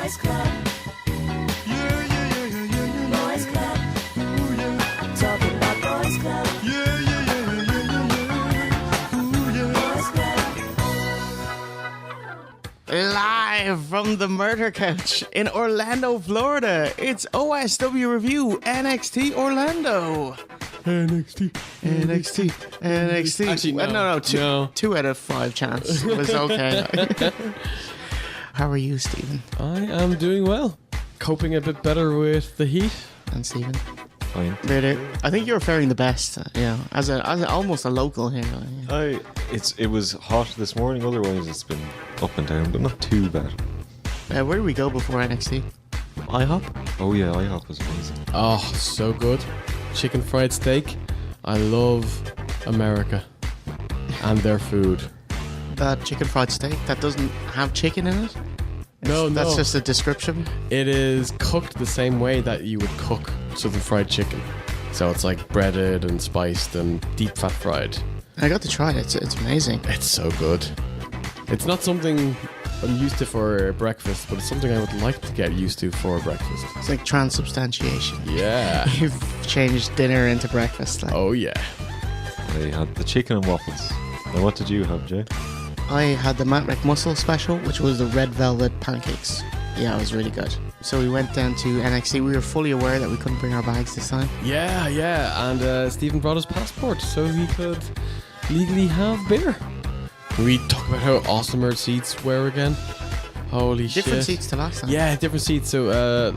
Boys Club. Boys Club. I'm talking about Boys Club. Boys Club. Live from the murder couch in Orlando, Florida, it's OSW Review NXT Orlando. NXT. Actually, no. Two out of 5 chance. It was okay. How are you, Stephen? I am doing well. Coping a bit better with the heat. And Stephen? Fine. Really? I think you're faring the best, as almost a local here. It was hot this morning, otherwise it's been up and down, but not too bad. Where did we go before NXT? IHOP? Oh yeah, IHOP was amazing. Oh, so good. Chicken fried steak. I love America and their food. That chicken fried steak that doesn't have chicken in it? No. That's just a description. It is cooked the same way that you would cook Southern fried chicken. So it's like breaded and spiced and deep fat fried. I got to try it. It's amazing. It's so good. It's not something I'm used to for breakfast, but it's something I would like to get used to for breakfast. It's like transubstantiation. Yeah. You've changed dinner into breakfast. Like. Oh yeah. I had the chicken and waffles. Now what did you have, Jay? I had the Matt McMuscle special, which was the red velvet pancakes. Yeah, it was really good. So we went down to NXT. We were fully aware that we couldn't bring our bags this time. Yeah. And Stephen brought his passport so he could legally have beer. We talk about how awesome our seats were again. Holy shit. Different seats to last time. Yeah, different seats. So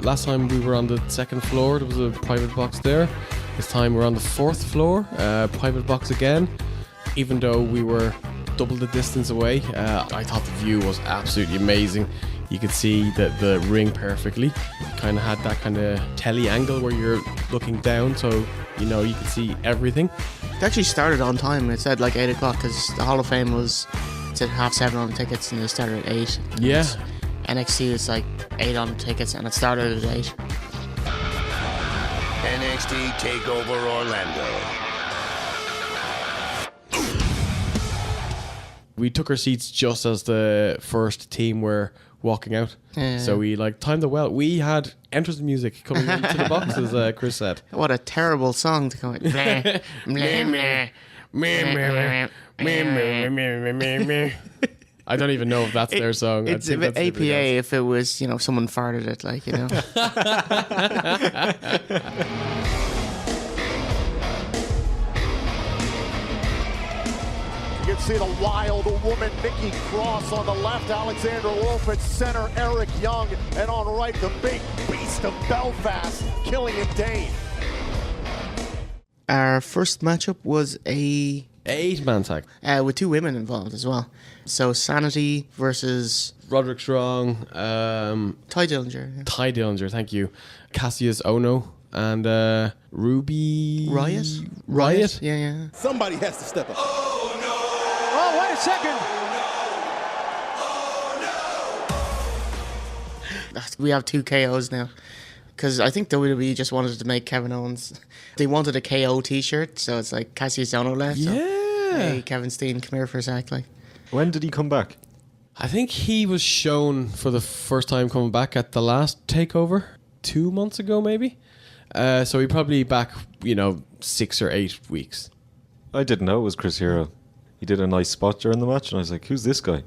last time we were on the 2nd floor. There was a private box there. This time we're on the 4th floor. Private box again. Even though we were double the distance away, I thought the view was absolutely amazing. You could see the ring perfectly. You kind of had that kind of telly angle where you're looking down, so you could see everything. It actually started on time. It said like 8 o'clock because the Hall of Fame it said 7:30 on the tickets and it started at 8. Yeah. NXT is like 8 on the tickets and it started at 8. NXT Takeover Orlando. We took our seats just as the first team were walking out. So we timed it well. We had entrance music coming into the box, as Chris said. What a terrible song to come in. I don't even know if that's their song. It's APA if it was, someone farted it, You can see the wild woman, Nikki Cross on the left, Alexander Wolf at center, Eric Young, and on right, the big beast of Belfast, Killian Dane. Our first matchup was a 8-man tag. with 2 women involved as well. So Sanity versus Roderick Strong, Ty Dillinger. Yeah. Ty Dillinger, thank you. Cassius Ono and Ruby Riot? Yeah. Somebody has to step up. Oh, wait a second. We have 2 KOs now. Because I think WWE just wanted to make Kevin Owens. They wanted a KO t-shirt, so it's like Cassius Ohno left. Yeah. So, hey, Kevin Steen, come here for a sec. When did he come back? I think he was shown for the first time coming back at the last takeover 2 months ago, maybe. So he probably back, 6 or 8 weeks. I didn't know it was Chris Hero. He did a nice spot during the match, and I was like, "Who's this guy?"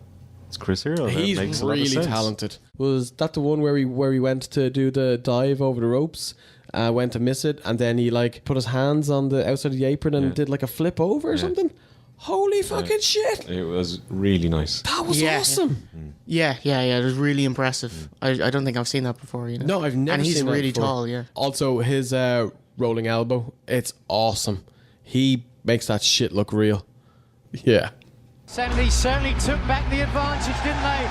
It's Chris Hero. He's that makes a lot of really sense. talented. Was that the one where he went to do the dive over the ropes, went to miss it, and then he put his hands on the outside of the apron and did a flip over or something? Holy fucking shit! It was really nice. That was awesome. Yeah. It was really impressive. I don't think I've seen that before, No, I've never And he's seen that really before. tall, yeah. Also, his rolling elbow, it's awesome. He makes that shit look real. Yeah. Sanity certainly took back the advantage, didn't they?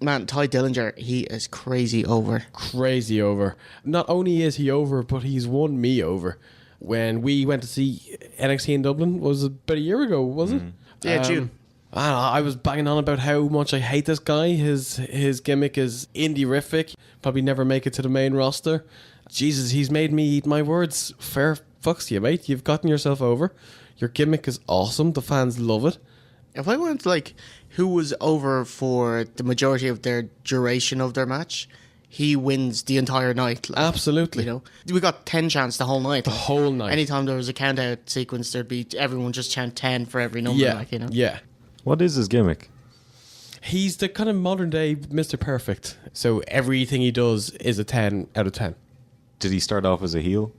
Man, Ty Dillinger, he is crazy over. Crazy over. Not only is he over, but he's won me over. When we went to see NXT in Dublin, was about a year ago, was it? Yeah, June. I was banging on about how much I hate this guy. His gimmick is indie-rific. Probably never make it to the main roster. Jesus, he's made me eat my words. Fair fucks to you, mate. You've gotten yourself over. Your gimmick is awesome. The fans love it. If I went like who was over for the majority of their duration of their match, he wins the entire night. Like, Absolutely. You know, we got 10 chants the whole night. The whole night. Anytime there was a count out sequence, there'd be everyone just chant 10 for every number. Yeah, Like, you know. yeah. What is his gimmick? He's the kind of modern day Mr. Perfect. So everything he does is a 10 out of 10. Did he start off as a heel?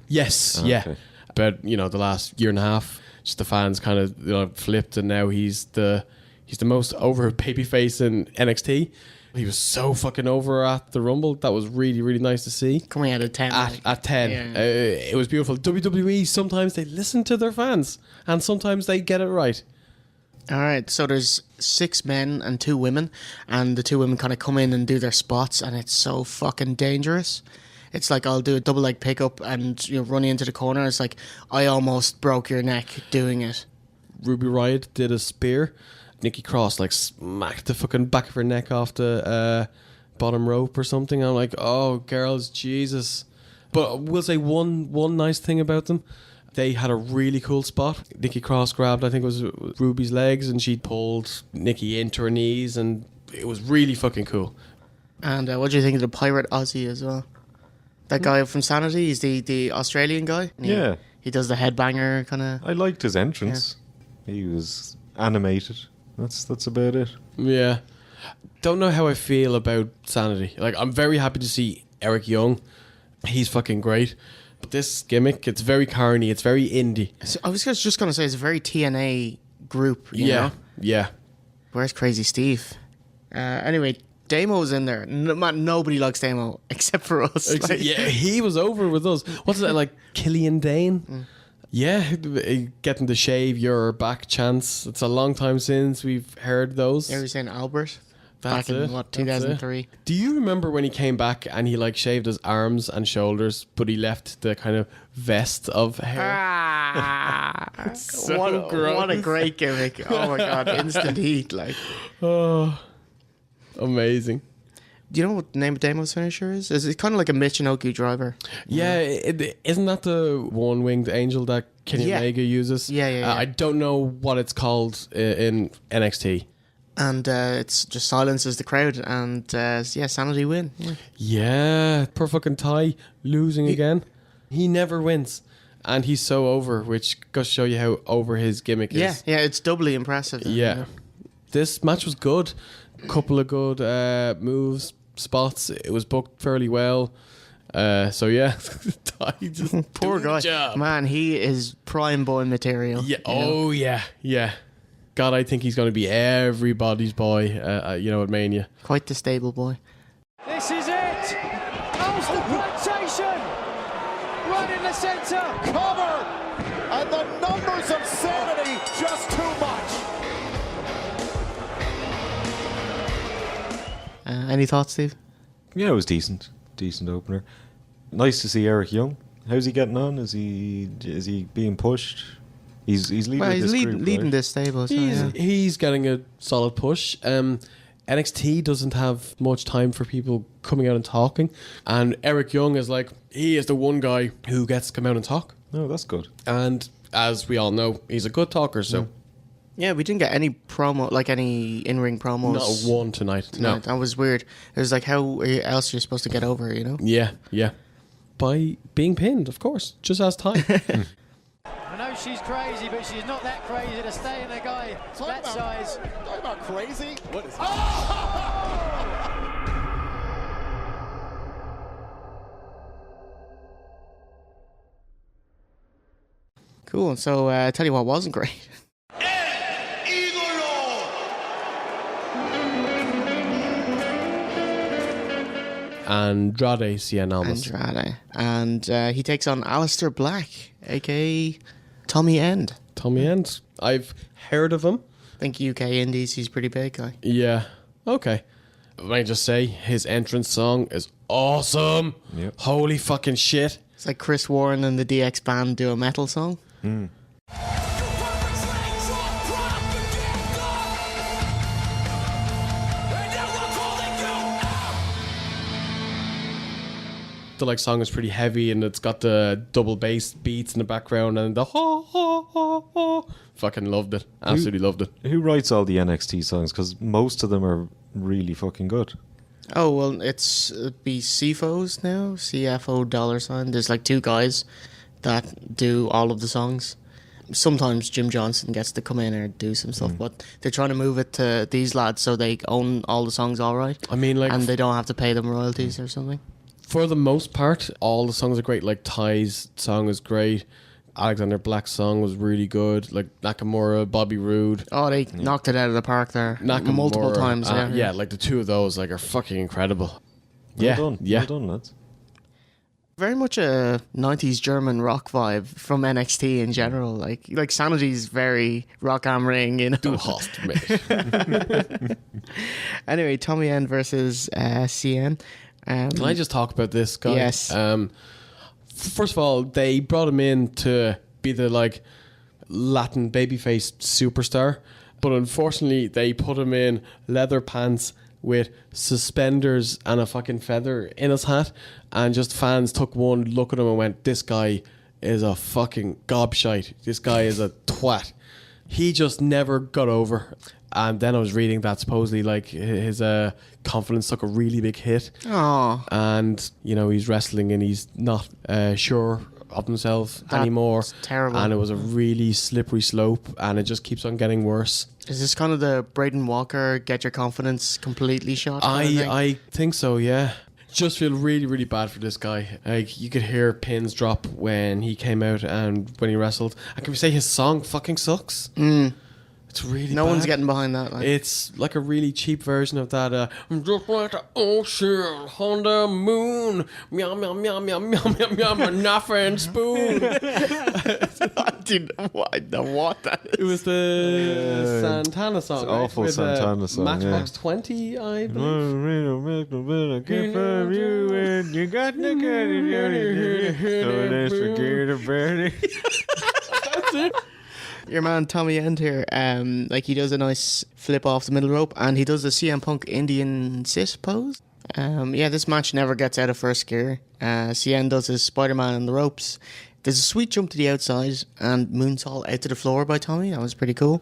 Yes, Oh, yeah. okay. But the last year and a half, just the fans kind of flipped, and now he's the most over babyface in NXT. He was so fucking over at the Rumble. That was really, really nice to see. Coming out of 10. At 10. Yeah. It was beautiful. WWE, sometimes they listen to their fans, and sometimes they get it right. All right, so there's 6 men and 2 women, and the 2 women kind of come in and do their spots, and it's so fucking dangerous. It's like I'll do a double leg pickup and running into the corner. It's like I almost broke your neck doing it. Ruby Riott did a spear. Nikki Cross smacked the fucking back of her neck off the bottom rope or something. I'm like, oh, girls, Jesus. But we'll say one nice thing about them. They had a really cool spot. Nikki Cross grabbed, I think it was Ruby's legs, and she pulled Nikki into her knees, and it was really fucking cool. And what do you think of the Pirate Aussie as well? That guy from Sanity, he's the Australian guy. Yeah. He does the headbanger kind of. I liked his entrance. He was animated. That's about it. Yeah. Don't know how I feel about Sanity. I'm very happy to see Eric Young. He's fucking great. But this gimmick, it's very carny, it's very indie. So I was just going to say it's a very TNA group. You know? Yeah. Where's Crazy Steve? Anyway, Damo's in there. Nobody likes Damo except for us. Yeah, he was over with us. What's that, Killian Dane? Yeah, getting to shave your back chance. It's a long time since we've heard those. You ever seen Albert? That's Back in, it. That's 2003? Do you remember when he came back and he shaved his arms and shoulders, but he left the kind of vest of hair? So What a great gimmick. Oh my God, instant heat. Oh, amazing. Do you know what the name of Damo's finisher is? Is it kind of like a Michinoku driver? Yeah, isn't that the one-winged angel that Kenny Omega uses? Yeah. I don't know what it's called in NXT. And it's just silences the crowd, and Sanity win. Yeah, poor fucking Ty losing again. He never wins, and he's so over, which goes to show you how over his gimmick is. Yeah, it's doubly impressive. Yeah. This match was good. Couple of good moves, spots. It was booked fairly well. So yeah, Ty just Poor doing the guy. job. Man, he is prime boy material. Yeah. you know? Oh yeah. God, I think he's going to be everybody's boy. At Mania. Quite the stable boy. This is it. Ulster plantation. Right in the centre. Covered. And the numbers of Sanity just too much. Any thoughts, Steve? Yeah, it was decent. Decent opener. Nice to see Eric Young. How's he getting on? Is he being pushed? He's leading this group, leading right? this stable. So, He's getting a solid push. NXT doesn't have much time for people coming out and talking, and Eric Young is he is the one guy who gets to come out and talk. Oh, that's good. And as we all know, he's a good talker. So Yeah, we didn't get any promo, any in-ring promos. not one tonight. No. That was weird. It was how else you're supposed to get over, you know? Yeah. By being pinned, of course, just as time. I know she's crazy, but she's not that crazy to stay in a guy that size. Talk about crazy. What is Cool. So, I tell you what wasn't great. Andrade Cien Almas. Andrade. And he takes on Aliester Black, a.k.a. Tommy End. Tommy End. I've heard of him. I think UK Indies, he's pretty big guy. Yeah. Okay. Let me just say, his entrance song is awesome. Yep. Holy fucking shit. It's like Chris Warren and the DX Band do a metal song. the song is pretty heavy, and it's got the double bass beats in the background, and the ha ha ha ha. Fucking loved it. Absolutely loved it. Who writes all the NXT songs? Because most of them are really fucking good. Oh, well, it'd be CFOs now. CFO $. There's like 2 guys that do all of the songs. Sometimes Jim Johnson gets to come in and do some stuff, but they're trying to move it to these lads so they own all the songs all right. I mean, like, and they don't have to pay them royalties or something. for the most part, all the songs are great. Like Ty's song is great. Alexander Black's song was really good. Like Nakamura, Bobby Roode. Oh, they knocked it out of the park there. Nakamura, Multiple times. Yeah, like the 2 of those are fucking incredible. Well done, lads. Very much a 90s German rock vibe from NXT in general. Like Sanity's very rock am ring, you know. Du hast mich. Anyway, Tommy End versus CN. Can I just talk about this guy? Yes. First of all, they brought him in to be the Latin babyface superstar, but unfortunately they put him in leather pants with suspenders and a fucking feather in his hat, and just fans took one look at him and went, this guy is a fucking gobshite. This guy is a twat. He just never got over. And then I was reading that supposedly his confidence took a really big hit. Oh, And, he's wrestling and he's not sure of himself anymore. terrible. And it was a really slippery slope, and it just keeps on getting worse. is this kind of the Braden Walker get your confidence completely shot? kind of thing? I think so, yeah. Just feel really, really bad for this guy. You could hear pins drop when he came out and when he wrestled. And can we say his song fucking sucks? It's really No bad. one's getting behind that. It's like a really cheap version of that. I'm just like the ocean on the moon. Meow, meow, meow, meow, meow, meow, meow, my knife and spoon. I didn't know what that is. It was the Santana song. It's awful with, Santana song, Matchbox 20, I believe. You got to get it. Your man Tommy End here, he does a nice flip off the middle rope, and he does the CM Punk Indian sit pose. This match never gets out of first gear. CN does his Spider-Man on the ropes. There's a sweet jump to the outside and moonsault out to the floor by Tommy. That was pretty cool.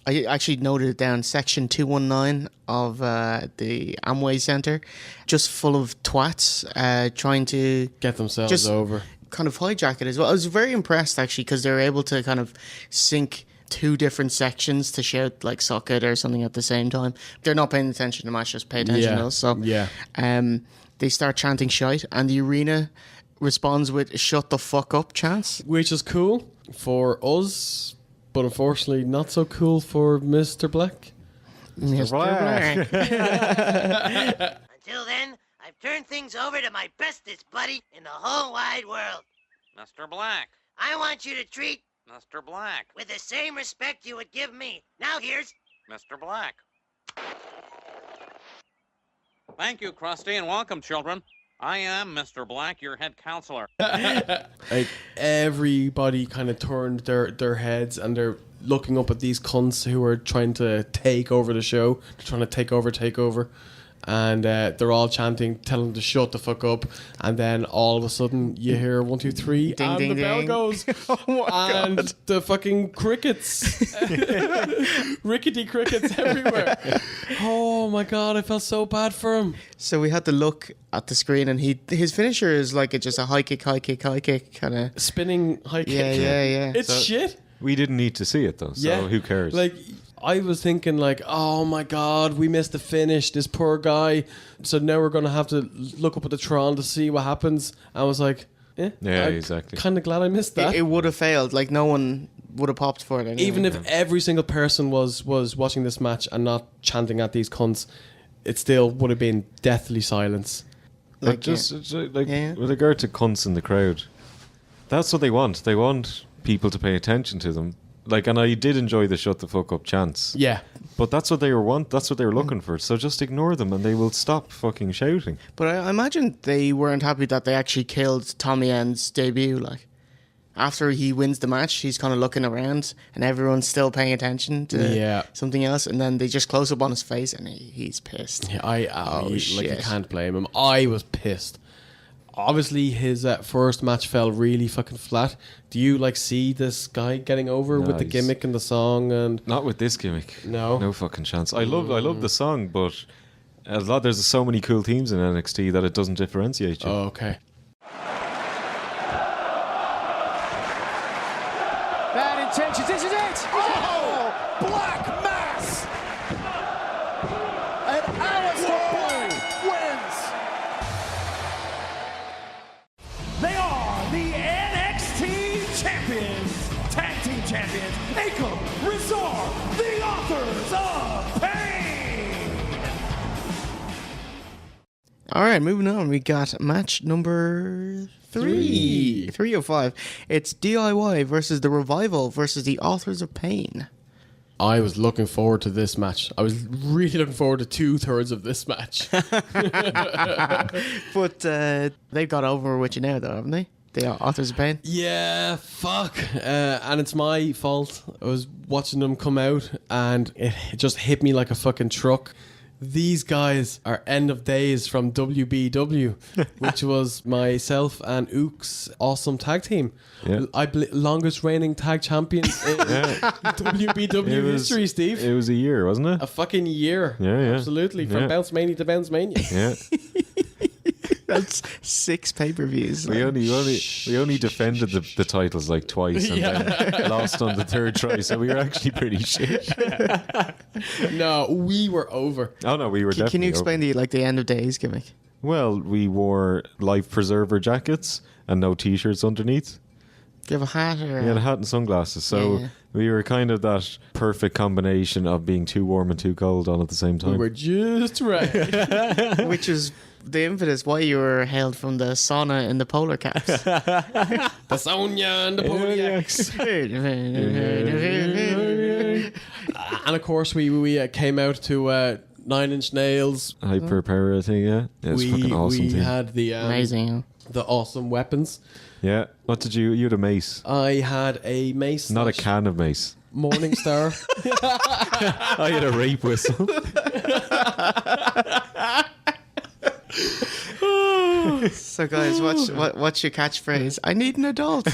I actually noted it down, section 219 of the Amway Center, just full of twats trying to Get themselves just over. kind of hijack it as well. I was very impressed actually because they were able to kind of sync 2 different sections to shout like suck it or something at the same time. They're not paying attention to the match, just pay attention to us. So Yeah. they start chanting shite, and the arena responds with shut the fuck up chants. Which is cool for us, but unfortunately not so cool for Mr. Black. Mr. Black. Until then, I've turned things over to my bestest buddy in the whole wide world. Mr. Black. I want you to treat Mr. Black. with the same respect you would give me. Now here's Mr. Black. Thank you, Krusty, and welcome, children. I am Mr. Black, your head counselor. Everybody kind of turned their heads, and they're looking up at these cunts who are trying to take over the show. They're trying to take over. And they're all chanting, telling them to shut the fuck up. And then all of a sudden, you hear 1, 2, 3, Ding, and ding, the bell ding. goes. And the fucking crickets, rickety crickets everywhere. Oh my god, I felt so bad for him. So we had to look at the screen, and his finisher is like just a high kick kind of. Spinning high kick. Yeah. It's shit. We didn't need to see it though, so who cares? Like, I was thinking oh my god, we missed the finish, this poor guy. So now we're going to have to look up at the Tron to see what happens. I was like, Yeah, exactly. Kind of glad I missed that. It would have failed. Like no one would have popped for it anyway. Even if every single person was watching this match and not chanting at these cunts, it still would have been deathly silence. Like Yeah. with regard to cunts in the crowd, that's what they want. They want people to pay attention to them. And I did enjoy the shut the fuck up chants. Yeah. But that's what they were That's what they were looking for. So just ignore them, and they will stop fucking shouting. But I imagine they weren't happy that they actually killed Tommy End's debut. Like after he wins the match, he's kind of looking around, and everyone's still paying attention to something else. And then they just close up on his face, and he's pissed. Yeah, you shit. can't blame him. I was pissed. Obviously, his first match fell really fucking flat. Do you like see this guy getting over with the gimmick and the song? And not with this gimmick. No fucking chance. I love the song, but there's so many cool teams in NXT that it doesn't differentiate you. Oh, okay. Bad intentions. This is it. Oh, Black Mass. And Aliester wins. They are the NXT champions, tag team champions, Akam, Rizar, the authors of pain. All right, moving on. We got match number 3 of 5. It's DIY versus the Revival versus the Authors of Pain. I was looking forward to this match. I was really looking forward to 2/3 of this match. But they've got over with you now, though, haven't they? The Authors of Pain. Yeah, fuck. And it's my fault. I was watching them come out and it just hit me like a fucking truck. These guys are End of Days from WBW, which was myself and Ook's awesome tag team. Yeah. Longest reigning tag champions in WBW history, Steve. It was a year, wasn't it? A fucking year. Yeah. Absolutely. From Bounce Mania to Bounce Mania. Yeah. That's 6 pay-per-views. We only defended the titles like twice and then lost on the 3rd try, so we were actually pretty shit. No, we were over. Oh no, we were definitely Can you explain the End of Days gimmick? Well, we wore life preserver jackets and no t-shirts underneath. Do you have a hat or? Yeah, a hat and sunglasses. So we were kind of that perfect combination of being too warm and too cold all at the same time. We were just right. Which is the impetus why you were hailed from the sauna in the polar caps. The Sonya and the Podiacs. And of course, we came out to 9 Inch Nails. Hyper power thing, yeah. It was fucking awesome. We had the Amazing. the awesome weapons. Yeah. What did you had a mace? I had a mace. Not a can of mace. Morning Star. I had a rape whistle. So guys, what's your catchphrase? I need an adult.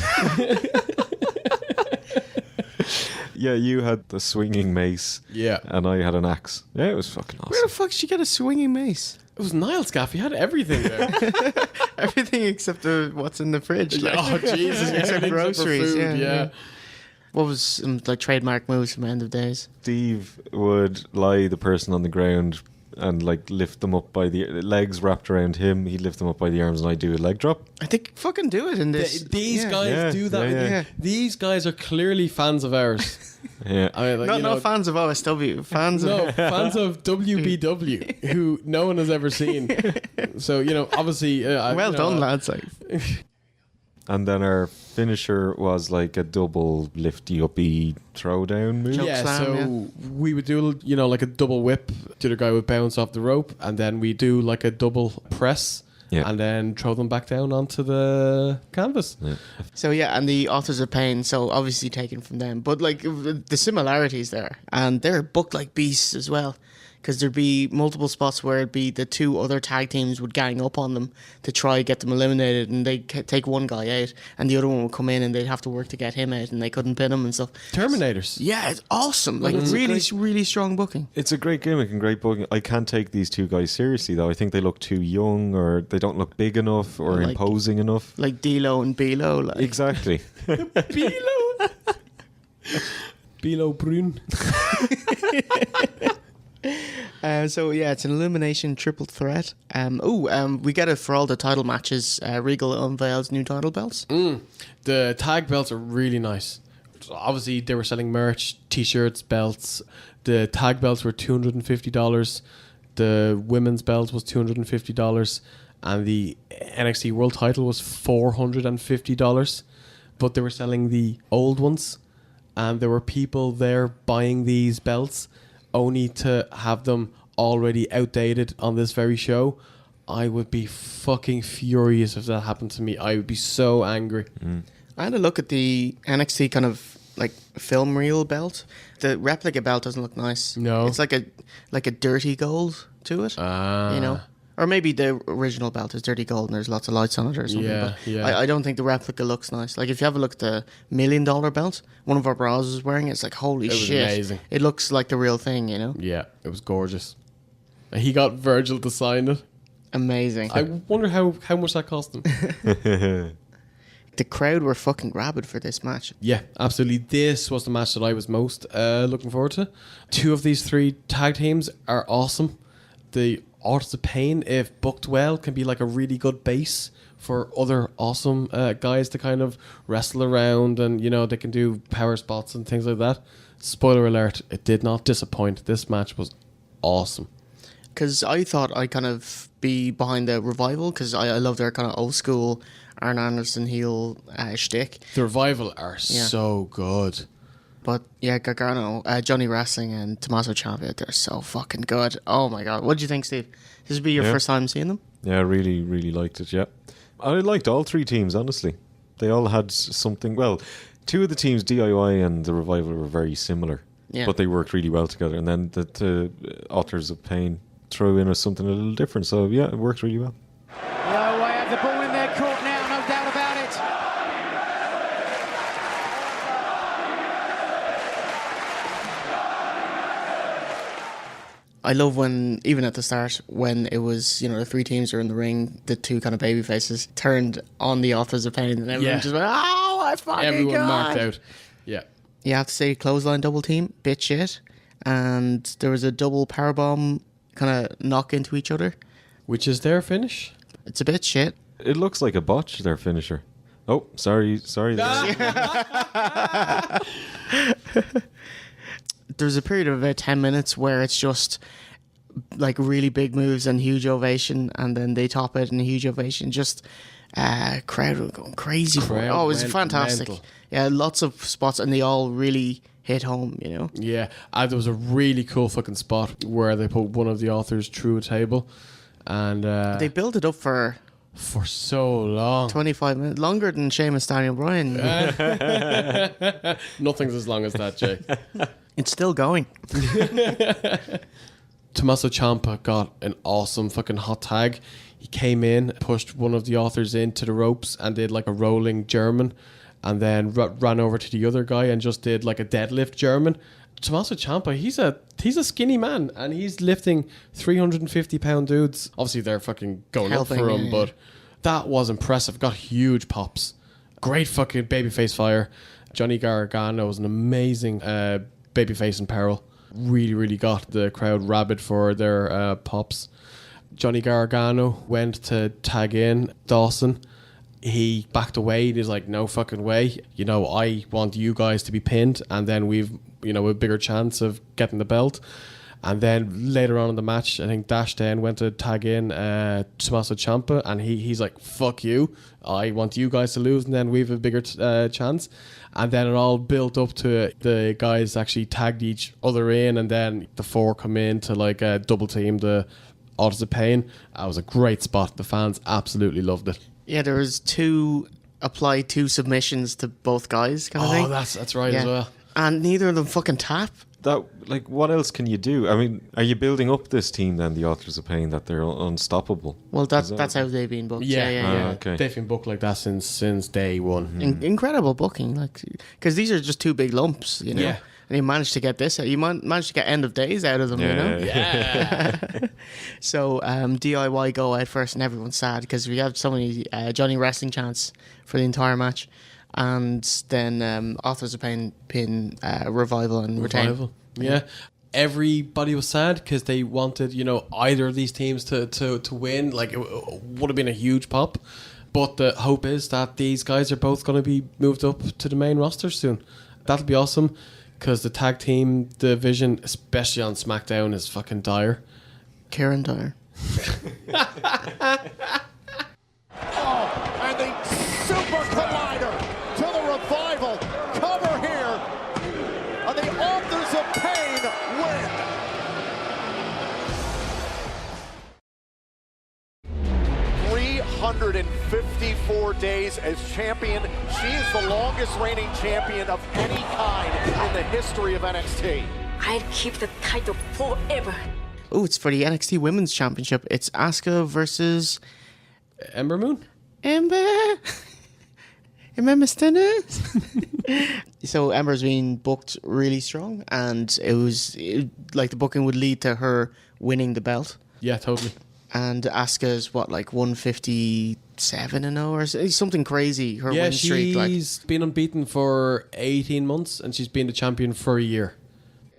Yeah, you had the swinging mace. Yeah. And I had an axe. Yeah, it was fucking awesome. Where the fuck did you get a swinging mace? It was Niles Gaff. He had everything there. Everything except what's in the fridge. Like. Oh Jesus! Except groceries. Food, yeah. What was some trademark moves from End of Days? Steve would lie the person on the ground and lift them up by the legs wrapped around him. He'd lift them up by the arms, and I'd do a leg drop. I think fucking do it in this. These guys do that. Yeah. These guys are clearly fans of ours. Yeah, I mean, not fans of OSW, fans of WBW, who no one has ever seen. So obviously, well done, lads. And then our finisher was like a double lifty-uppy throwdown move. Yeah, slam, so we would do like a double whip. The other guy would bounce off the rope, and then we do like a double press. Yeah. And then throw them back down onto the canvas. Yeah. So and the Authors of Pain, so obviously taken from them, but the similarities there, and they're booked like beasts as well, because there'd be multiple spots where it'd be the 2 other tag teams would gang up on them to try get them eliminated, and they'd take one guy out, and the other one would come in, and they'd have to work to get him out, and they couldn't pin him and stuff. Terminators. Yeah, it's awesome. Really strong booking. It's a great gimmick and great booking. I can't take these 2 guys seriously, though. I think they look too young, or they don't look big enough, or imposing enough. Like D-Lo and B-Lo. Exactly. Bilo. Bilo Brun. So it's an elimination triple threat. We get it for all the title matches. Regal unveils new title belts. The tag belts are really nice. So obviously, they were selling merch, t-shirts, belts. The tag belts were $250. The women's belt was $250, and the NXT World Title was $450. But they were selling the old ones, and there were people there buying these belts only to have them already outdated on this very show. I would be fucking furious if that happened to me. I would be so angry. I had a look at the NXT kind of film reel belt. The replica belt doesn't look nice. No. It's like a dirty gold to it. Or maybe the original belt is dirty gold and there's lots of lights on it or something. Yeah, but yeah. I don't think the replica looks nice. Like if you have a look at the $1 million belt, one of our bras was wearing it. It's like, holy was shit. amazing. It looks like the real thing, you know? Yeah, it was gorgeous. He got Virgil to sign it. Amazing. I wonder how much that cost him. The crowd were fucking rabid for this match. Yeah, absolutely. This was the match that I was most looking forward to. 2 of these 3 tag teams are awesome. The Authors of Pain, if booked well, can be like a really good base for other awesome guys to kind of wrestle around, and you know, they can do power spots and things like that. Spoiler alert, it did not disappoint. This match was awesome. Because I thought I'd kind of be behind the Revival, because I love their kind of old school Arn Anderson heel shtick. The Revival are so good. But yeah, Gargano, Johnny Wrestling and Tommaso Ciampa, they're so fucking good. Oh my god. What did you think, Steve? This would be your first time seeing them? Yeah, I really, really liked it, yeah. I liked all 3 teams, honestly. They all had something. Well, 2 of the teams, DIY and the Revival, were very similar. Yeah. But they worked really well together. And then the Authors of Pain throw in something a little different. So yeah, it worked really well. No way, have the ball in their court now, no doubt about it. I love when, even at the start, when it was, you know, the 3 teams are in the ring, the 2 kind of baby faces turned on the Authors of Pain, and everyone just went, oh my fucking Everyone god. marked out. Yeah. You have to say clothesline double team, bit shit. And there was a double powerbomb kind of knock into each other. Which is their finish? It's a bit shit. It looks like a botch, their finisher. Oh, sorry. There's a period of about 10 minutes where it's just like really big moves and huge ovation, and then they top it and a huge ovation. Just crowd were going crazy for it. Oh, it was fantastic. Mental. Yeah, lots of spots, and they all really hit home, you know? Yeah, there was a really cool fucking spot where they put one of the authors through a table, and They built it up for so long. 25 minutes, longer than Sheamus, Daniel Bryan. Nothing's as long as that, Jay. It's still going. Tommaso Ciampa got an awesome fucking hot tag. He came in, pushed one of the authors into the ropes and did like a rolling German, and then ran over to the other guy and just did like a deadlift German. Tommaso Ciampa, he's a skinny man, and he's lifting 350-pound dudes. Obviously, they're fucking going Helping, up for him, yeah. but that was impressive. Got huge pops. Great fucking babyface fire. Johnny Gargano was an amazing babyface in peril. Really, really got the crowd rabid for their pops. Johnny Gargano went to tag in Dawson. He backed away. He's like, no fucking way. You know, I want you guys to be pinned, and then we've, you know, a bigger chance of getting the belt. And then later on in the match, I think Dash then went to tag in Tommaso Ciampa, and he's like, fuck you. I want you guys to lose, and then we have a bigger chance. And then it all built up to the guys actually tagged each other in, and then the 4 come in to like double team the Authors of Pain. That was a great spot. The fans absolutely loved it. Yeah, there was 2 submissions to both guys kind of thing. Oh, that's right as well. And neither of them fucking tap. That, like, what else can you do? I mean, are you building up this team then, the Authors of Pain, that they're unstoppable? Well, that's how they've been booked. Yeah. Okay. They've been booked like that since day one. Incredible booking, like, because these are just 2 big lumps, you know. Yeah. And you managed to get this. You managed to get end of days out of them, you know. Yeah. So DIY go out first, and everyone's sad because we have so many Johnny Wrestling chants for the entire match, and then Authors of Pain pin Revival and Retain. Yeah. Everybody was sad because they wanted, you know, either of these teams to win. Like, it would have been a huge pop. But the hope is that these guys are both going to be moved up to the main roster soon. That'll be awesome, because the tag team division, especially on SmackDown, is fucking dire. Kieran Dyer. Oh, and the Super Collider to the Revival. Cover here. And the Authors of Pain win. "354 days as champion. She is the longest reigning champion of any kind in the history of NXT. I'll keep the title forever. Oh, it's for the NXT Women's Championship. It's Asuka versus Ember Moon? Ember. Ember Stinners. So Ember's been booked really strong, and like the booking would lead to her winning the belt. Yeah, totally. And Asuka's like 157-0 or something crazy. Her win streak. She's been unbeaten for 18 months, and she's been the champion for a year.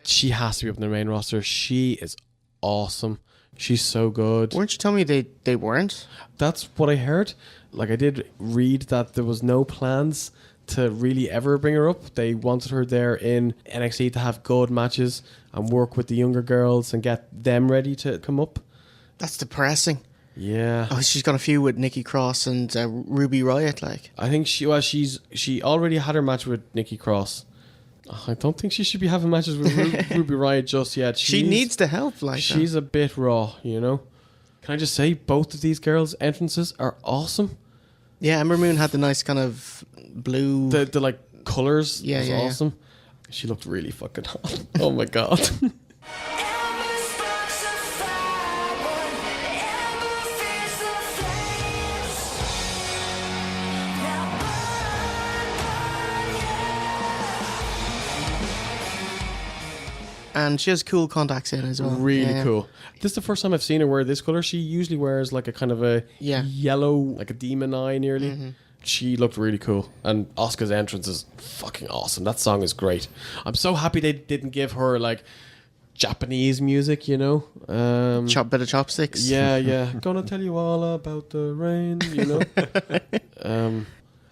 She has to be up in the main roster. She is awesome. She's so good. Weren't you telling me they weren't? That's what I heard. Like, I did read that there was no plans to really ever bring her up. They wanted her there in NXT to have good matches and work with the younger girls and get them ready to come up. That's depressing. Yeah. Oh, she's got a few with Nikki Cross and Ruby Riott. I think she already had her match with Nikki Cross. I don't think she should be having matches with Ruby Riott just yet. She needs the help. She's a bit raw, you know. Can I just say, both of these girls' entrances are awesome. Yeah, Ember Moon had the nice kind of blue... The like, colours was yeah. awesome. She looked really fucking hot. Oh my God. And she has cool contacts in as well. Really cool. This is the first time I've seen her wear this colour. She usually wears like a kind of a yellow, like a demon eye nearly. Mm-hmm. She looked really cool. And Asuka's entrance is fucking awesome. That song is great. I'm so happy they didn't give her like Japanese music, you know. Bit of chopsticks. Yeah. Gonna tell you all about the rain, you know.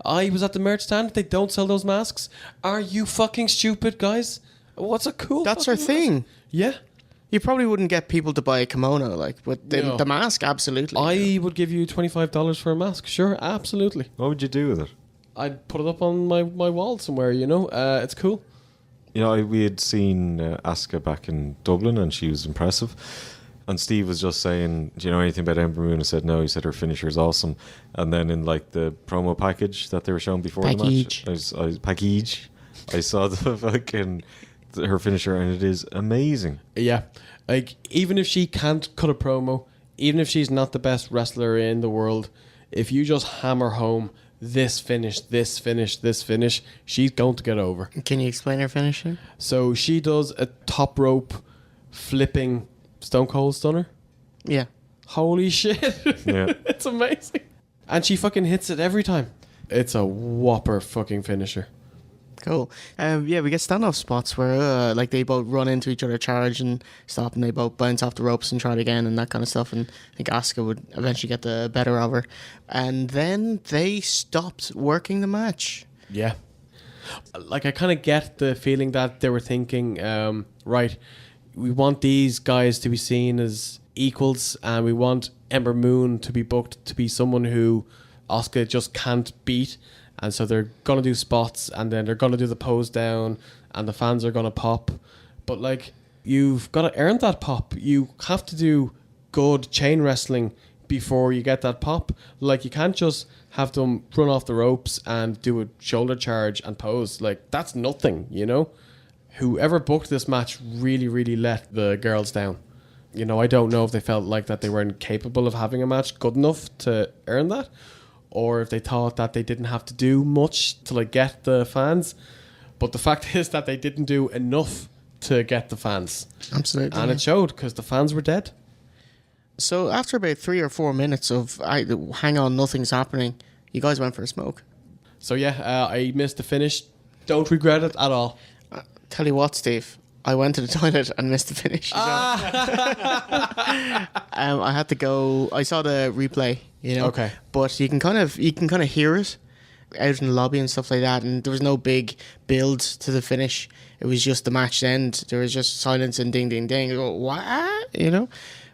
I was at the merch stand. They don't sell those masks. Are you fucking stupid, guys? What's a cool... That's her thing. Mask? Yeah. You probably wouldn't get people to buy a kimono, but the mask, absolutely. I would give you $25 for a mask. Sure, absolutely. What would you do with it? I'd put it up on my wall somewhere, you know. It's cool. You know, we had seen Asuka back in Dublin, and she was impressive. And Steve was just saying, do you know anything about Ember Moon? I said, no. He said her finisher is awesome. And then in like the promo package that they were showing before the match, I saw the fucking... her finisher, and it is amazing. Yeah, like even if she can't cut a promo, even if she's not the best wrestler in the world, if you just hammer home this finish, she's going to get over. Can you explain her finisher? So she does a top rope flipping Stone Cold Stunner. Yeah. Holy shit. Yeah. It's amazing. And she fucking hits it every time. It's a whopper fucking finisher. Cool. We get standoff spots where they both run into each other, charge and stop, and they both bounce off the ropes and try it again and that kind of stuff. And I think Asuka would eventually get the better of her. And then they stopped working the match. Yeah. Like, I kind of get the feeling that they were thinking, right, we want these guys to be seen as equals, and we want Ember Moon to be booked to be someone who Asuka just can't beat. And so they're going to do spots, and then they're going to do the pose down, and the fans are going to pop. But, like, you've got to earn that pop. You have to do good chain wrestling before you get that pop. Like, you can't just have them run off the ropes and do a shoulder charge and pose. Like, that's nothing, you know? Whoever booked this match really, really let the girls down. You know, I don't know if they felt like that they weren't capable of having a match good enough to earn that, or if they thought that they didn't have to do much to like get the fans. But the fact is that they didn't do enough to get the fans. Absolutely. And it showed, because the fans were dead. So after about 3 or 4 minutes of hang on, nothing's happening, you guys went for a smoke. So yeah, I missed the finish. Don't regret it at all. Tell you what, Steve, I went to the toilet and missed the finish. I had to go. I saw the replay, you know. Okay. But you can kind of hear it out in the lobby and stuff like that, and there was no big build to the finish. It was just the match end. There was just silence and ding, ding, ding. You go, what? You know.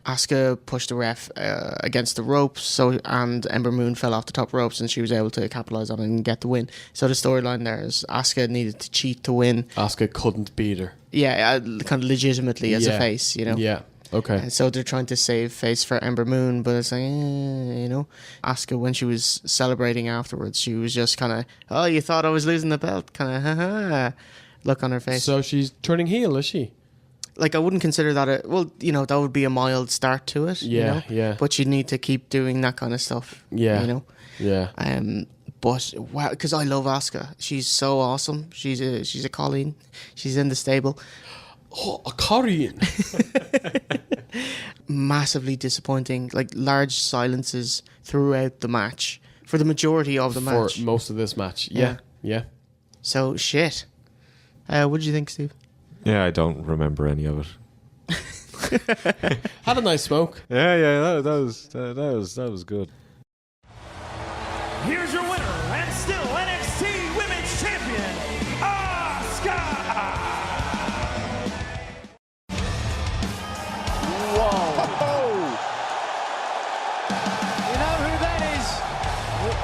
Asuka pushed the ref against the ropes, and Ember Moon fell off the top ropes, and she was able to capitalize on it and get the win. So the storyline there is Asuka needed to cheat to win. Asuka couldn't beat her. Yeah, kind of legitimately as a face, you know. Yeah. Okay. And so they're trying to save face for Ember Moon, but it's like, you know, Asuka, when she was celebrating afterwards, she was just kind of, oh, you thought I was losing the belt, kind of, look on her face. So she's turning heel, is she? Like, I wouldn't consider that that would be a mild start to it. Yeah, yeah. But you need to keep doing that kind of stuff. Yeah. Yeah. But wow, because I love Asuka. She's so awesome. She's a Colleen. She's in the stable. Oh, a Korean. Massively disappointing. Like, large silences throughout the match for the majority of the match. For most of this match. Yeah. Yeah. So shit. What did you think, Steve? Yeah, I don't remember any of it. Had a nice smoke. Yeah, that was good. Here's your winner, and still NXT Women's Champion, Asuka! Whoa. You know who that is?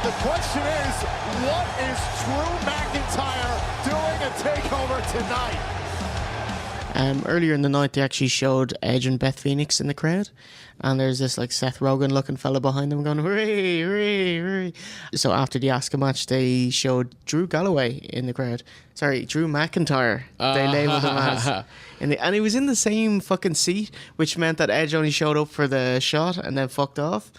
The question is, what is Drew McIntyre doing a takeover tonight? Earlier in the night, they actually showed Edge and Beth Phoenix in the crowd, and there's this like Seth Rogen looking fella behind them going hooray, hooray, hooray. So after the Asuka match, they showed Drew Galloway in the crowd. Sorry, Drew McIntyre. They labeled him as, and he was in the same fucking seat, which meant that Edge only showed up for the shot and then fucked off.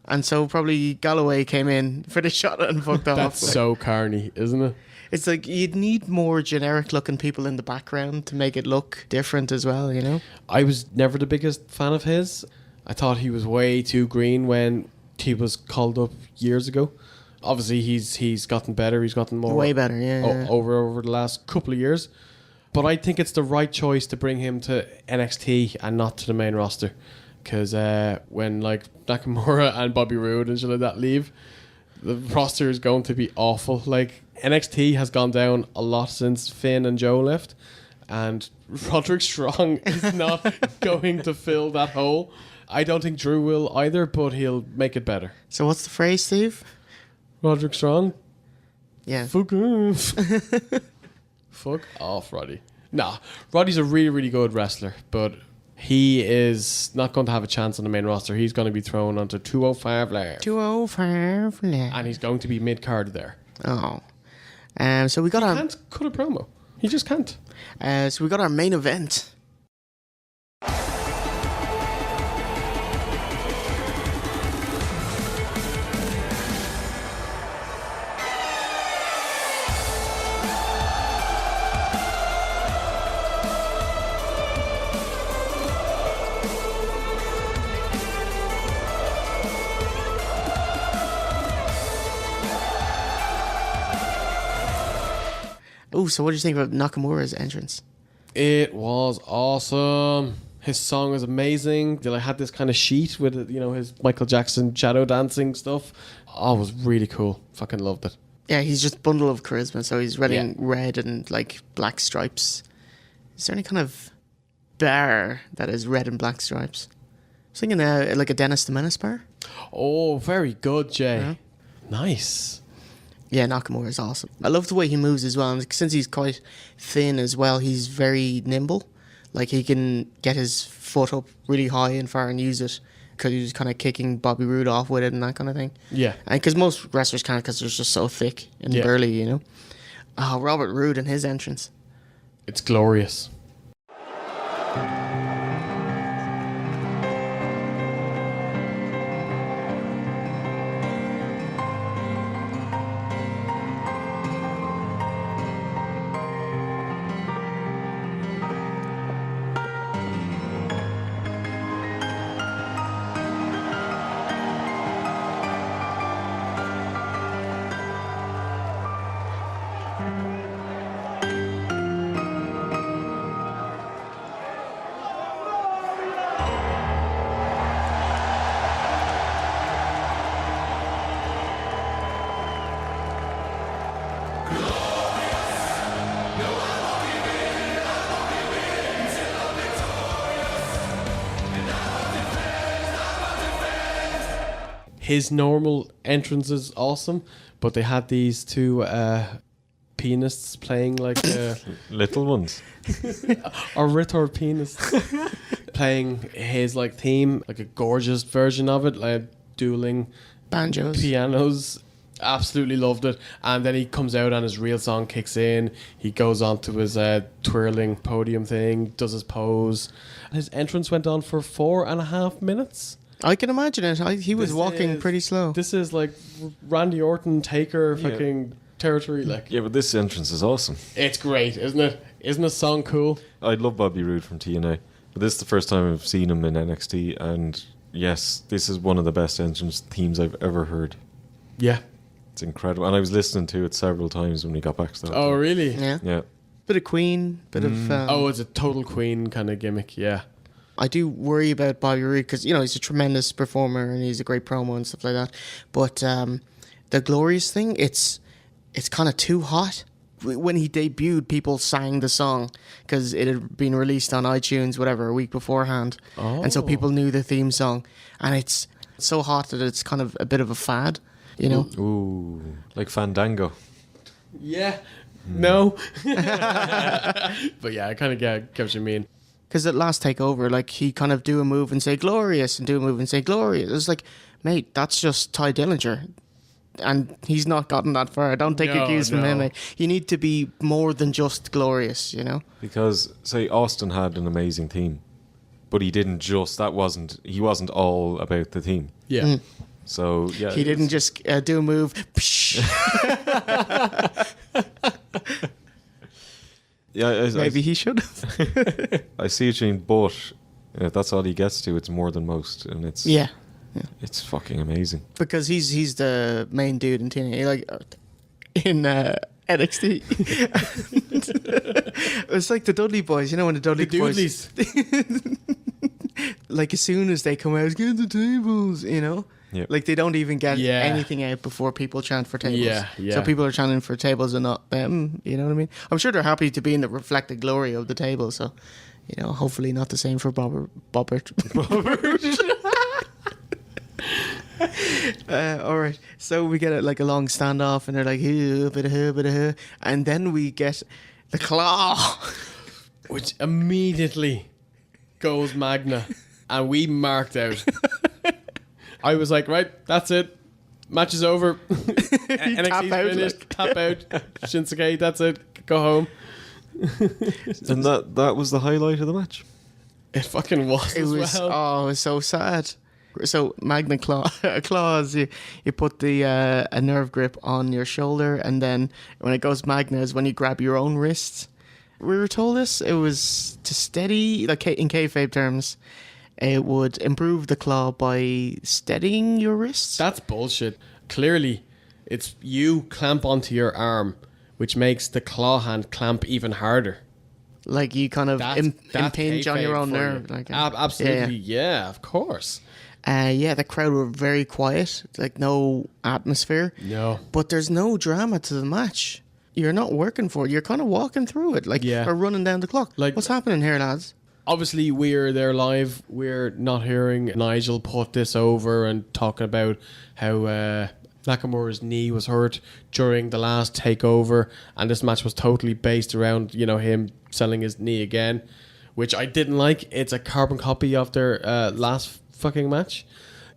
And so probably Galloway came in for the shot and fucked off. That's so carny, isn't it? It's like you'd need more generic looking people in the background to make it look different as well, you know? I was never the biggest fan of his. I thought he was way too green when he was called up years ago. Obviously, he's gotten better. He's gotten more... Way better, yeah. Over the last couple of years. But I think it's the right choice to bring him to NXT and not to the main roster. Because when like Nakamura and Bobby Roode and shit like that leave, the roster is going to be awful. Like, NXT has gone down a lot since Finn and Joe left, and Roderick Strong is not going to fill that hole. I don't think Drew will either, but he'll make it better. So what's the phrase, Steve? Roderick Strong? Yeah. Fuck off. Fuck off, Roddy. Nah, Roddy's a really, really good wrestler, but he is not going to have a chance on the main roster. He's going to be thrown onto 205 Live. 205 Live. And he's going to be mid-card there. Oh. So we got He can't cut a promo. He just can't. So we got our main event. Oh, so what do you think about Nakamura's entrance? It was awesome. His song was amazing. They had this kind of sheet with, his Michael Jackson shadow dancing stuff. Oh, it was really cool. Fucking loved it. Yeah, he's just a bundle of charisma. So he's wearing red and like black stripes. Is there any kind of bar that is red and black stripes? I was thinking like a Dennis the Menace bar. Oh, very good, Jay. Yeah. Nice. Yeah, Nakamura is awesome. I love the way he moves as well. And since he's quite thin as well, he's very nimble. Like, he can get his foot up really high and far and use it because he was kind of kicking Bobby Roode off with it and that kind of thing. Yeah. And because most wrestlers can't because they're just so thick and burly, you know. Oh, Robert Roode and his entrance. It's glorious. His normal entrance is awesome, but they had these two pianists playing like little ones, or retard pianists playing his like theme, like a gorgeous version of it, like dueling banjos, pianos. Absolutely loved it. And then he comes out and his real song kicks in. He goes on to his twirling podium thing, does his pose. His entrance went on for 4.5 minutes. I can imagine it. He was walking pretty slow. This is like Randy Orton, Taker, fucking territory. Like, Yeah, but this entrance is awesome. it's great, isn't it? Isn't this song cool? I love Bobby Roode from TNA, but this is the first time I've seen him in NXT, and yes, this is one of the best entrance themes I've ever heard. Yeah. It's incredible, and I was listening to it several times when we got back to that. Oh, really? Yeah. Yeah. Bit of Queen, bit of... Oh, it's a total Queen kind of gimmick, yeah. I do worry about Bobby Roode because, you know, he's a tremendous performer and he's a great promo and stuff like that. But the Glorious thing, it's kind of too hot. When he debuted, people sang the song because it had been released on iTunes, whatever, a week beforehand. Oh. And so people knew the theme song. And it's so hot that it's kind of a bit of a fad, you know? Ooh, like Fandango. Yeah. No. But yeah, I kind of get what you mean. Because at last takeover, like, he kind of do a move and say glorious and do a move and say glorious. It's like, mate, that's just Ty Dillinger. And he's not gotten that far. Don't take No, cues from no. him, mate. You need to be more than just glorious, you know? Because, say, Austin had an amazing theme, but he didn't just, he wasn't all about the theme. Yeah. So, yeah. He didn't just do a move. Yeah, Maybe he should have. I see what you mean, but if that's all he gets to, it's more than most, and it's Yeah. it's fucking amazing. Because he's the main dude in TNA, like in NXT. It's like the Dudley Boys, you know, when the Dudley Boys, like as soon as they come out, get the tables, you know. Yep. Like they don't even get Yeah. anything out before people chant for tables. Yeah, yeah. So people are chanting for tables and not them. You know what I mean? I'm sure they're happy to be in the reflected glory of the table. So, you know, hopefully not the same for Bobbert. All right, so we get like a long standoff, and they're like, bit of, and then we get the claw, Which immediately goes Magna. And we marked out. I was like, right, that's it. Match is over. NXT's tap out, finished. like. Tap out. Shinsuke, that's it. Go home. And that was the highlight of the match. It fucking was. It as was well. it was so sad. So Magna claws, you put the a nerve grip on your shoulder, and then when it goes Magna is when you grab your own wrists. We were told this. It was to steady, like in kayfabe terms, it would improve the claw by steadying your wrists. That's bullshit. Clearly, it's you clamp onto your arm, which makes the claw hand clamp even harder. Like you kind of That's impinge on your kayfabe own for nerve. you. Like, Absolutely, yeah, of course. Yeah, the crowd were very quiet, like no atmosphere. No. But there's no drama to the match. You're not working for it. You're kind of walking through it, like Yeah. or running down the clock. Like- What's happening here, lads? Obviously, we're there live. We're not hearing Nigel put this over and talking about how Nakamura's knee was hurt during the last takeover, and this match was totally based around, you know, him selling his knee again, which I didn't like. It's a carbon copy of their last fucking match,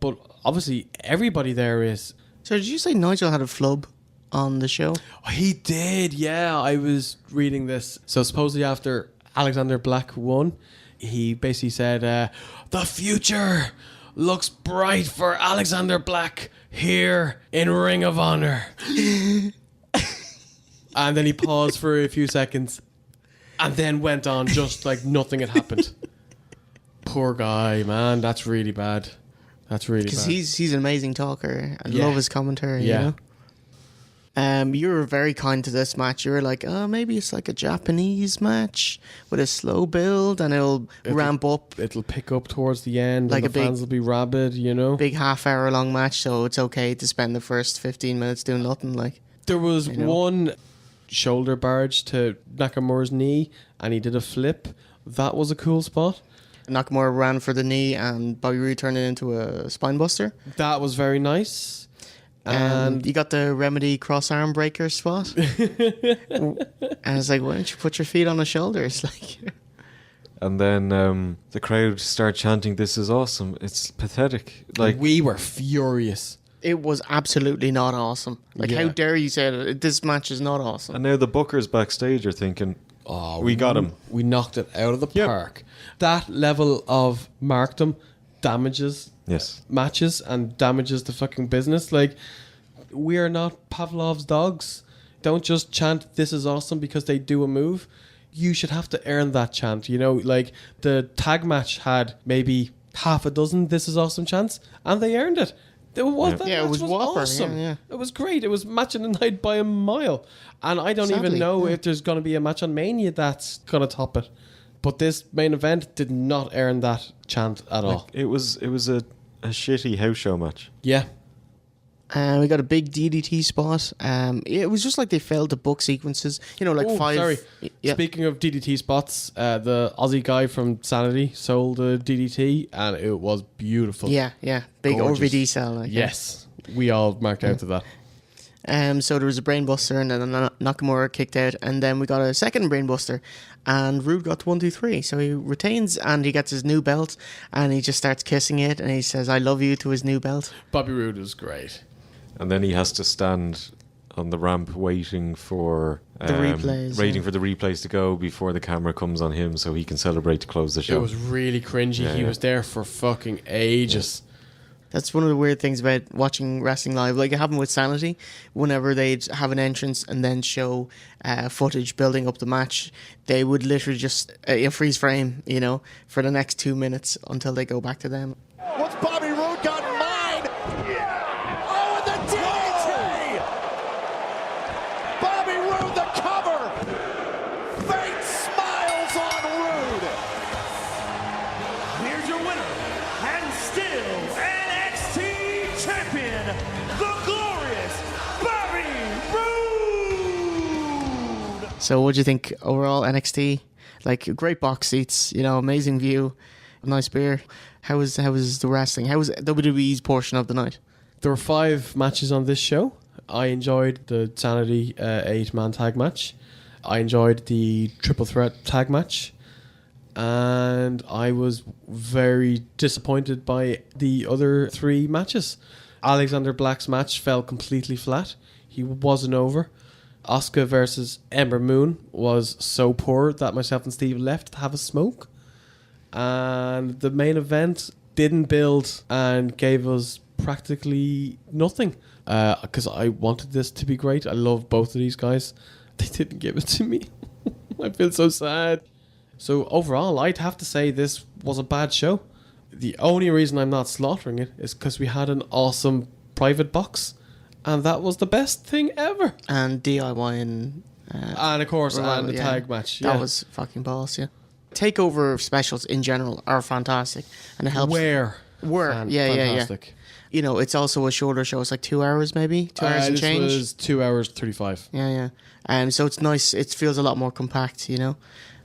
but obviously everybody there is. So did you say Nigel had a flub on the show? He did, yeah. I was reading this. So supposedly after Alexander Black won, he basically said, the future looks bright for Alexander Black here in Ring of Honor. And then he paused for a few seconds and then went on just like nothing had happened. Poor guy, man. That's really bad. That's really Because bad. he's an amazing talker. I Yeah. love his commentary. Yeah. You know? You were very kind to this match. You were like, oh, maybe it's like a Japanese match with a slow build, and it'll ramp up. It'll pick up towards the end, Like and a the big- fans will be rabid, you know? Big half-hour long match, so it's okay to spend the first 15 minutes doing nothing. Like, There was know? one shoulder barge to Nakamura's knee, and he did a flip. That was a cool spot. Nakamura ran for the knee, and Bobby Roode turned it into a spine buster. That was very nice. And You got the Remedy cross arm breaker spot. And it's like, why don't you put your feet on the shoulders? Like, And then the crowd start chanting, "This is awesome! It's pathetic!" Like we were furious. It was absolutely not awesome. Like, Yeah. how dare you say that this match is not awesome? And now the bookers backstage are thinking, Oh, we got him. We knocked it out of the Yep. park. That level of markdom damages Yes. matches and damages the fucking business. Like, we are not Pavlov's dogs. Don't just chant, "This is awesome," because they do a move. You should have to earn that chant. You know, like the tag match had maybe half a dozen "This is awesome" chants, and they earned it. It was, that Yeah, it match was whopper, awesome. yeah. It was great. It was match of the night by a mile. And I don't even Sadly, know yeah. if there's going to be a match on Mania that's going to top it. But this main event did not earn that chant at all. It was a shitty house show match. Yeah. We got a big DDT spot. It was just like they failed to book sequences. You know, like Oh, five. sorry. Yeah. Speaking of DDT spots, the Aussie guy from Sanity sold a DDT, and it was beautiful. Yeah, big Gorgeous. RVD cell. Like, Yes. We all marked out to that. So there was a brainbuster, and then Nakamura kicked out, and then we got a second brainbuster, and Rude got to 1, 2, 3. So he retains, and he gets his new belt, and he just starts kissing it, and he says, "I love you" to his new belt. Bobby Roode was great. And then he has to stand on the ramp waiting for replays, waiting for the replays to go before the camera comes on him so he can celebrate to close the show. It was really cringy. Yeah, he yeah. was there for fucking ages. That's one of the weird things about watching wrestling live. Like it happened with Sanity, whenever they'd have an entrance and then show footage building up the match, they would literally just freeze frame, you know, for the next 2 minutes until they go back to them. What's Bobby Roode got in mind? Oh, and the DDT! Bobby Roode, the cover! Fate smiles on Roode! Here's your winner, and still NXT champion, the glorious Bobby Roode! So what do you think overall NXT? Like great box seats, you know, amazing view, nice beer. How was the wrestling? How was WWE's portion of the night? There were 5 matches on this show. I enjoyed the Sanity 8-man tag match. I enjoyed the triple threat tag match. And I was very disappointed by the other 3 matches. Alexander Black's match fell completely flat. He wasn't over. Asuka versus Ember Moon was so poor that myself and Steve left to have a smoke. And the main event didn't build and gave us practically nothing. Because I wanted this to be great. I love both of these guys. They didn't give it to me. I feel so sad. So overall, I'd have to say this was a bad show. The only reason I'm not slaughtering it is because we had an awesome private box. And that was the best thing ever. And DIY and of course, and the tag match. That was fucking boss, yeah. Takeover specials in general are fantastic, and it helps. Where? Yeah. Fantastic. You know, it's also a shorter show. It's like 2 hours, maybe 2 hours and this change. was 2 hours 35. Yeah. So it's nice. It feels a lot more compact, you know.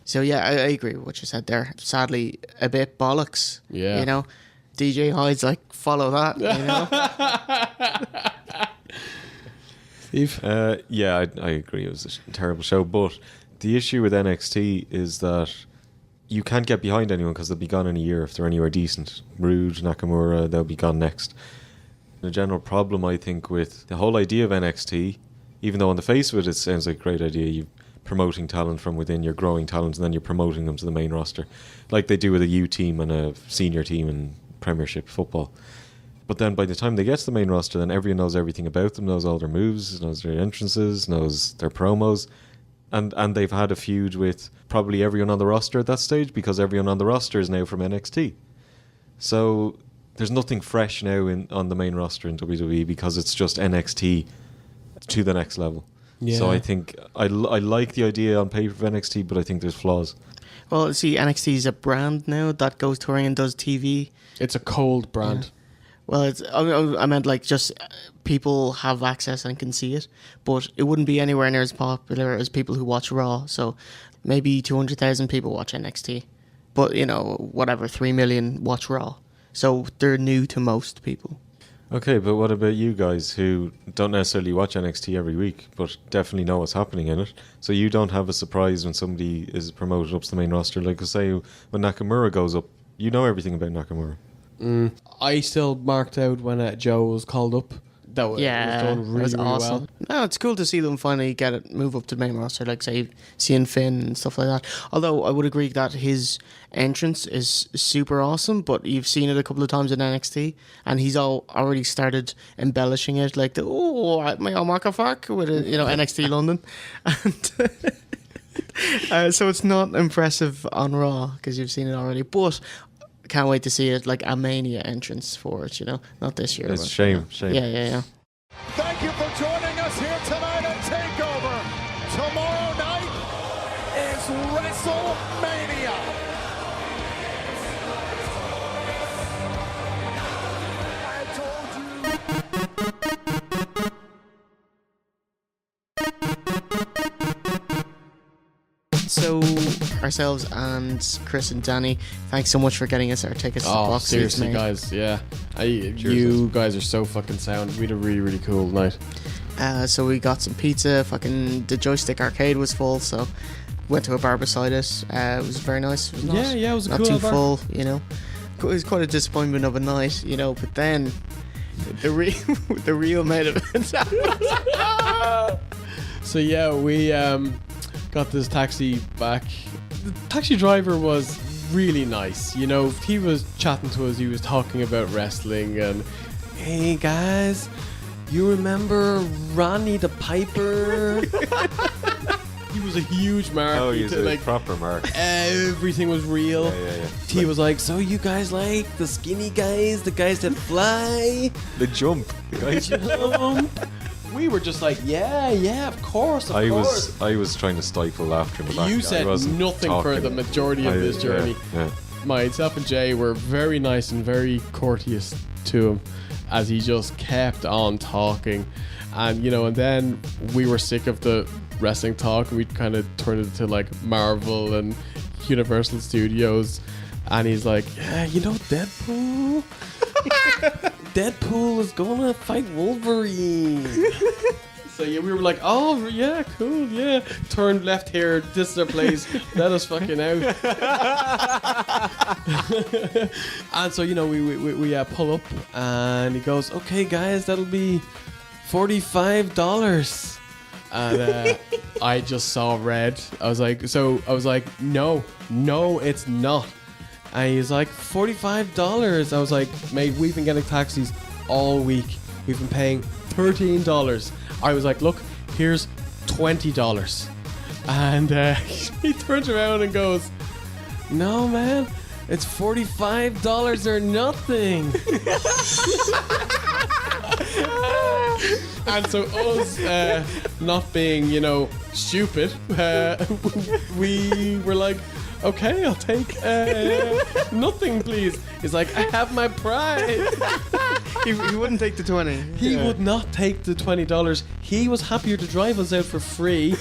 So yeah, I agree with what you said there. Sadly, a bit bollocks. Yeah. You know, DJ Hyde's like follow that. You know. Steve? Yeah, I agree. It was a terrible show. But the issue with NXT is that you can't get behind anyone because they'll be gone in a year if they're anywhere decent. Rude, Nakamura, they'll be gone next. The general problem, I think, with the whole idea of NXT, even though on the face of it, it sounds like a great idea, you're promoting talent from within, you're growing talent, and then you're promoting them to the main roster, like they do with a U team and a senior team in Premiership football. But then by the time they get to the main roster, then everyone knows everything about them, knows all their moves, knows their entrances, knows their promos. And they've had a feud with probably everyone on the roster at that stage because everyone on the roster is now from NXT. So there's nothing fresh now on the main roster in WWE because it's just NXT to the next level. Yeah. So I think I like the idea on paper of NXT, but I think there's flaws. Well, see, NXT is a brand now that goes touring and does TV. It's a cold brand. Yeah. Well, I meant like just people have access and can see it, but it wouldn't be anywhere near as popular as people who watch Raw. So maybe 200,000 people watch NXT, but you know, whatever, 3 million watch Raw. So they're new to most people. Okay, but what about you guys who don't necessarily watch NXT every week, but definitely know what's happening in it? So you don't have a surprise when somebody is promoted up to the main roster. Like, say, when Nakamura goes up, you know everything about Nakamura. I still marked out when Joe was called up. that was done really, it was really awesome. well. No, it's cool to see them finally move up to the main roster, like say seeing Finn and stuff like that. Although I would agree that his entrance is super awesome, but you've seen it a couple of times in NXT, and he's already started embellishing it, like the my Omakafuck with NXT London, and so it's not impressive on Raw because you've seen it already, but. Can't wait to see it like a Mania entrance for it, not this year. It's but, shame. Yeah. Thank you for joining us here tonight at TakeOver. Tomorrow night is WrestleMania. I told you. So, ourselves and Chris and Danny, thanks so much for getting us our tickets to the box. Seriously, mate. guys, yeah. You guys are so fucking sound. We had a really, really cool night. So we got some pizza. The joystick arcade was full, so went to a bar beside it. It was very nice. It was It was a not cool too bar. full, It was quite a disappointment of a night, But then the real main event. So yeah, we got this taxi back. The taxi driver was really nice. He was chatting to us. He was talking about wrestling and, hey guys, you remember Rodney the Piper? He was a huge mark. Oh, he's a proper mark. Everything was real. Yeah. He was like, so you guys like the skinny guys, the guys that fly? The jump. Jump. We were just like, yeah, of course. I was trying to stifle laughter in the back. You I said wasn't nothing for talking. the majority of this journey. Yeah. Myself and Jay were very nice and very courteous to him as he just kept on talking. And, and then we were sick of the wrestling talk. We kind of turned it to like Marvel and Universal Studios. And he's like, yeah, Deadpool? Deadpool is gonna fight Wolverine. So yeah, we were like, oh yeah, cool, yeah. Turn left here, this is our place. Let us fucking out. And so we pull up, and he goes, okay guys, that'll be $45. And I just saw red. I was like, no, it's not. And he's like, $45. I was like, mate, we've been getting taxis all week. We've been paying $13. I was like, look, here's $20. And he turns around and goes, no, man, it's $45 or nothing. And so us, not being, stupid, we were like, okay, I'll take nothing, please. He's like, I have my pride. He wouldn't take the 20. He would not take the $20. He was happier to drive us out for free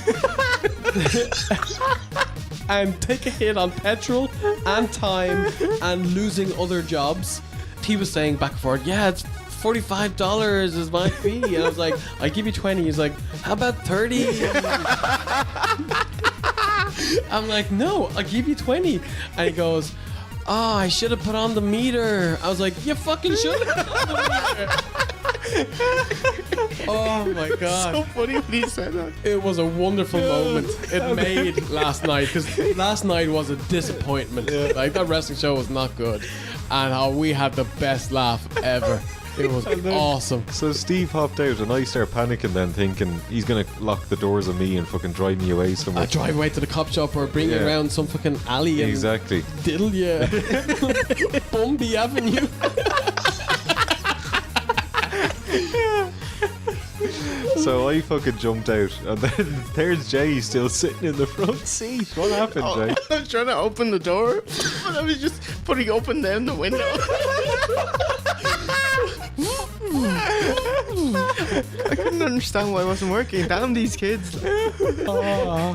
and take a hit on petrol and time and losing other jobs. He was saying back and forth, yeah, it's $45 is my fee. And I was like, I give you 20. He's like, how about 30? I'm like, no, I'll give you 20. And he goes, oh, I should have put on the meter. I was like, you fucking should have put on the meter. Oh my god. So funny when he said that. It was a wonderful moment. It made last night, because last night was a disappointment. Like, that wrestling show was not good. And how we had the best laugh ever. It was awesome. So Steve hopped out and I start panicking then, thinking he's going to lock the doors on me and fucking drive me away somewhere. I drive away to the cop shop or bring you around some fucking alley and Exactly. diddle you. Bumby Avenue. So I fucking jumped out, and then there's Jay still sitting in the front seat. What happened, Jay? I was trying to open the door, but I was just putting up and down the window. I couldn't understand why it wasn't working. Damn these kids. So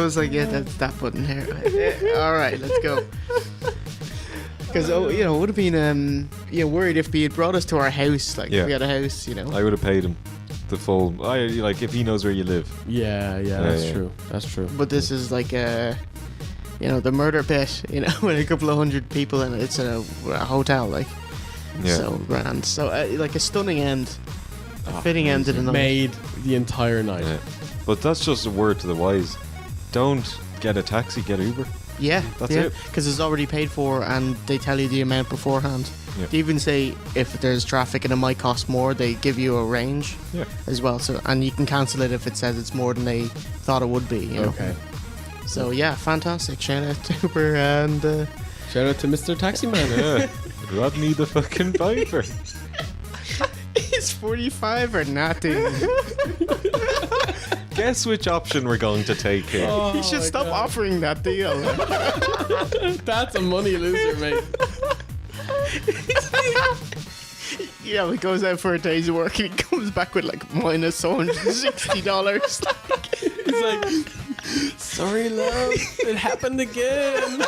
I was like, yeah, that's that button here. All right, let's go. Because it would have been worried if he had brought us to our house, like if we had a house, I would have paid him the full. Like if he knows where you live. Yeah, that's true. That's true. But this is like the murder pit, with a couple of hundred people in it. It's a hotel, like. Yeah. So grand. So like a stunning end Fitting end to the night. Made the entire night. Yeah. But that's just a word to the wise. Don't get a taxi, get Uber. Yeah, That's it. Because it's already paid for, and they tell you the amount beforehand. Yeah. They even say if there's traffic and it might cost more, they give you a range as well. So, and you can cancel it if it says it's more than they thought it would be. You know? Okay. So yeah, fantastic. Shout out to Uber and Shout out to Mr. Taximan. Yeah. Rodney the fucking Piper. it's 45 or nothing. Guess which option we're going to take here. You should stop offering that deal. That's a money loser, mate. Yeah, he goes out for a day's work and he comes back with like minus $160. He's like, sorry, love, it happened again.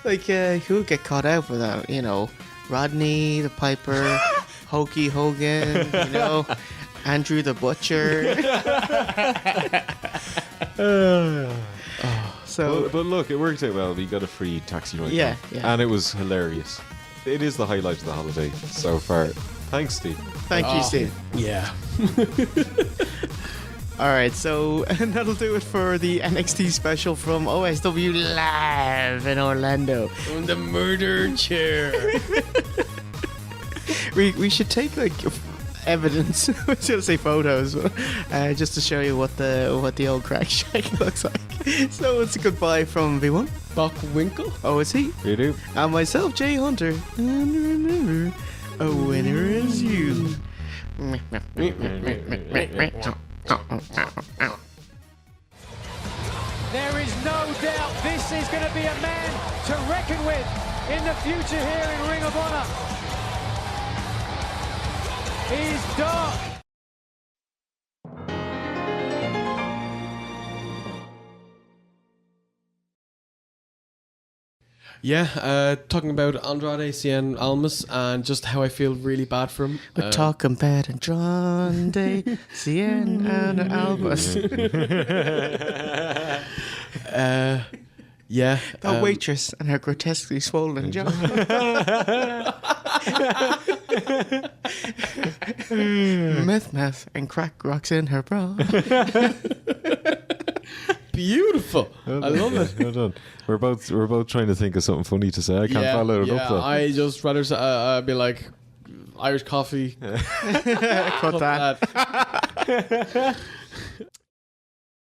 Like, who'll get caught out for that? You know, Rodney the Piper, Hokey Hogan, you know, Andrew the Butcher. So, But look, it worked out well. We got a free taxi ride. Yeah, home. yeah. And it was hilarious. It is the highlight of the holiday so far. Thanks, Steve. thank you, Steve. Yeah. Alright, so and that'll do it for the NXT special from OSW Live in Orlando. On the murder chair. We should take like evidence, I was gonna say photos, just to show you what the old crack shack looks like. So it's a goodbye from V1, Buck Winkle. oh it's he, You do? and myself, Jay Hunter. And remember, a winner is you. There is no doubt this is going to be a man to reckon with in the future here in Ring of Honor. He's dark. Yeah, talking about Andrade, Cien Almas, and just how I feel really bad for him. We're talking about Andrade, Cien, and Albus. Yeah. That waitress and her grotesquely swollen jaw. Meth and crack rocks in her bra. Beautiful. I love it. Well done. We're both trying to think of something funny to say. I can't follow it up though. I just rather be like Irish coffee. Cut that.